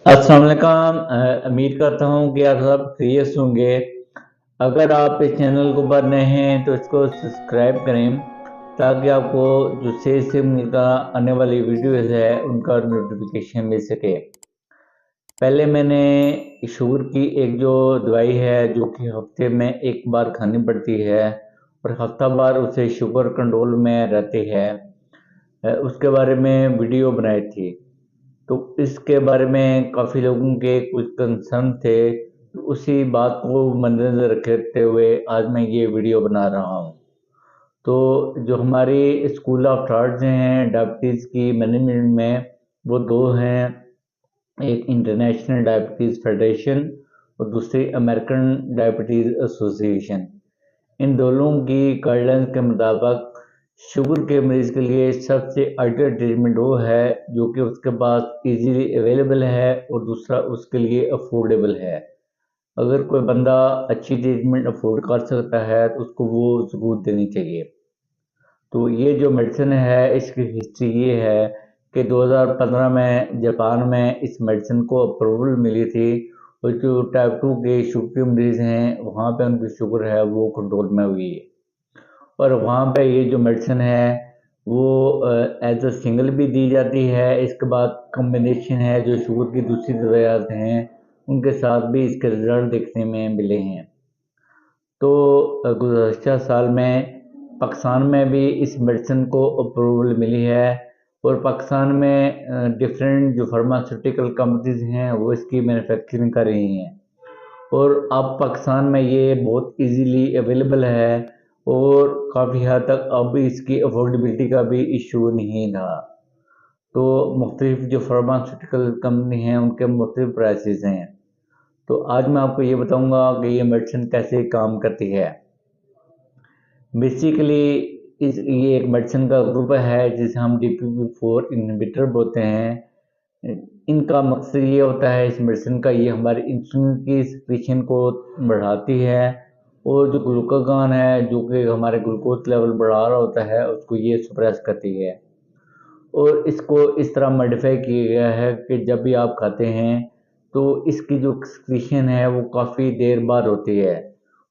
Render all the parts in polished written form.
अस्सलाम वालेकुम। उम्मीद करता हूँ कि आप सब खैरियत होंगे। अगर आप इस चैनल को पर नए हैं तो इसको सब्सक्राइब करें ताकि आपको जो सेहत से मिलकर आने वाली वीडियोस है उनका नोटिफिकेशन मिल सके। पहले मैंने शुगर की एक जो दवाई है जो कि हफ्ते में एक बार खानी पड़ती है और हफ्ता बार उसे शुगर कंट्रोल में रहती है, उसके बारे में वीडियो बनाई थी। तो इसके बारे में काफ़ी लोगों के कुछ कंसर्न थे, तो उसी बात को मद्देनज़र रखते हुए आज मैं ये वीडियो बना रहा हूँ। तो जो हमारी स्कूल ऑफ थॉट्स हैं डायबिटीज़ की मैनेजमेंट में, वो दो हैं। एक इंटरनेशनल डायबिटीज़ फेडरेशन और दूसरी अमेरिकन डायबिटीज़ एसोसिएशन। इन दोनों की गाइडलाइंस के मुताबिक शुगर के मरीज़ के लिए सबसे आइडियल ट्रीटमेंट वो है जो कि उसके पास इजीली अवेलेबल है और दूसरा उसके लिए अफोर्डेबल है। अगर कोई बंदा अच्छी ट्रीटमेंट अफोर्ड कर सकता है तो उसको वो ज़रूर देनी चाहिए। तो ये जो मेडिसिन है इसकी हिस्ट्री ये है कि 2015 में जापान में इस मेडिसिन को अप्रूवल मिली थी और जो टाइप 2 के शुगर के मरीज़ हैं वहाँ पे उनकी शुगर है वो कंट्रोल में हुई है। और वहाँ पे ये जो मेडिसिन है वो एज अ सिंगल भी दी जाती है। इसके बाद कॉम्बिनेशन है जो शुगर की दूसरी दवाइयाँ हैं उनके साथ भी इसके रिजल्ट देखने में मिले हैं। तो गुज़श्ता साल में पाकिस्तान में भी इस मेडिसिन को अप्रूवल मिली है और पाकिस्तान में डिफरेंट जो फार्मास्यूटिकल कंपनीज हैं वो इसकी मैन्युफैक्चरिंग कर रही हैं और अब पाकिस्तान में ये बहुत इजीली अवेलेबल है और काफ़ी हद तक अब इसकी अफोर्डेबिलिटी का भी इशू नहीं रहा। तो मुख्तलिफ जो फार्मास्यूटिकल कंपनी हैं उनके मुख्तलिफ प्राइसेस हैं। तो आज मैं आपको ये बताऊंगा कि ये मेडिसिन कैसे काम करती है। बेसिकली इस ये एक मेडिसिन का ग्रुप है जिसे हम DPP-4 इनहिबिटर बोलते हैं। इनका मकसद ये होता है इस मेडिसिन का, ये हमारी इंसुलिन की सिक्रीशन को बढ़ाती है और जो ग्लूकागॉन है जो कि हमारे ग्लूकोज लेवल बढ़ा रहा होता है उसको ये सप्रेस करती है। और इसको इस तरह मॉडिफाई किया गया है कि जब भी आप खाते हैं तो इसकी जो एक्सक्रीशन है वो काफ़ी देर बाद होती है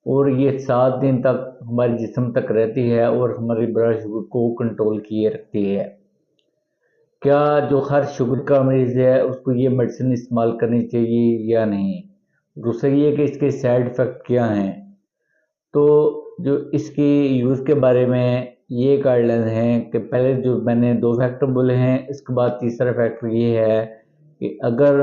और ये 7 दिन तक हमारे जिस्म तक रहती है और हमारी ब्लड शुगर को कंट्रोल किए रखती है। क्या जो हर शुगर का मरीज़ है उसको ये मेडिसिन इस्तेमाल करनी चाहिए या नहीं? दूसरा ये कि इसके साइड इफ़ेक्ट क्या हैं? तो जो इसकी यूज़ के बारे में ये गाइडलाइन है कि पहले जो मैंने 2 फैक्टर बोले हैं, इसके बाद तीसरा फैक्टर ये है कि अगर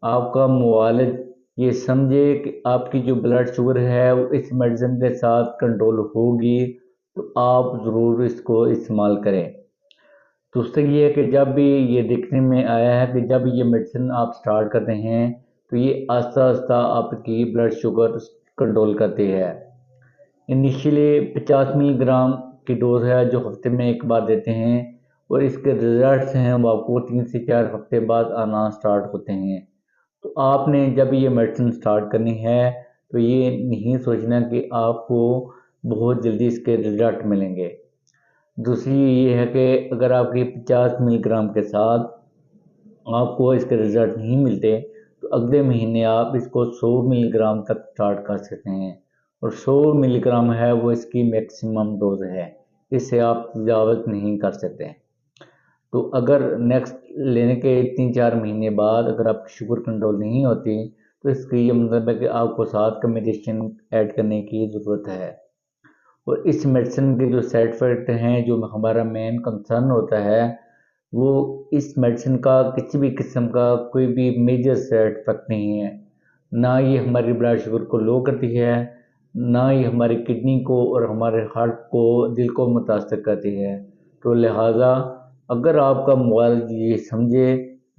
आपका मुआलिज ये समझे कि आपकी जो ब्लड शुगर है वो इस मेडिसिन के साथ कंट्रोल होगी, तो आप ज़रूर इसको इस्तेमाल करें। दूसरा ये है कि जब भी ये देखने में आया है कि जब ये मेडिसिन आप स्टार्ट करते हैं, तो ये आहिस्ता-आहिस्ता आपकी ब्लड शुगर कंट्रोल करती है। इनिशियली 50 मिलीग्राम की डोज़ है जो हफ्ते में एक बार देते हैं और इसके रिजल्ट्स हैं वो आपको 3 से 4 हफ्ते बाद आना स्टार्ट होते हैं। तो आपने जब ये मेडिसिन स्टार्ट करनी है तो ये नहीं सोचना कि आपको बहुत जल्दी इसके रिजल्ट मिलेंगे। दूसरी ये है कि अगर आपकी 50 मिलीग्राम के साथ आपको इसके रिजल्ट नहीं मिलते तो अगले महीने आप इसको 100 मिलीग्राम तक स्टार्ट कर सकते हैं और 100 मिलीग्राम है वो इसकी मैक्सिमम डोज है, इससे आप तजावज़ नहीं कर सकते। तो अगर नेक्स्ट लेने के 3-4 महीने बाद अगर आपकी शुगर कंट्रोल नहीं होती तो इसका ये मतलब है कि आपको साथ का मेडिसिन ऐड करने की ज़रूरत है। और इस मेडिसिन के जो साइड इफ़ेक्ट हैं जो हमारा मेन कंसर्न होता है वो इस मेडिसिन का किसी भी किस्म का कोई भी मेजर साइड इफ़ेक्ट नहीं है। ना ये हमारी ब्लड शुगर को लो करती है, ना ये हमारी किडनी को और हमारे हार्ट को, दिल को मुतासर करती है। तो लिहाज़ा अगर आपका मुआलिज ये समझे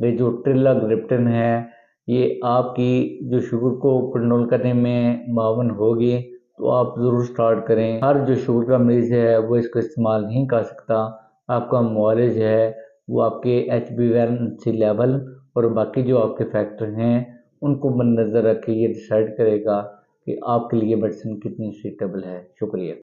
ये जो ट्रिलाग्लिप्टिन है ये आपकी जो शुगर को कंट्रोल करने में मावन होगी, तो आप ज़रूर स्टार्ट करें। हर जो शुगर का मरीज़ है वो इसको इस्तेमाल नहीं कर सकता। आपका मुआलिज है वो आपके HbA1c लेवल और बाकी जो आपके फैक्टर हैं उनको मद्देनज़र रख के ये डिसाइड करेगा कि आपके लिए मेडिसिन कितनी सूटेबल है। शुक्रिया।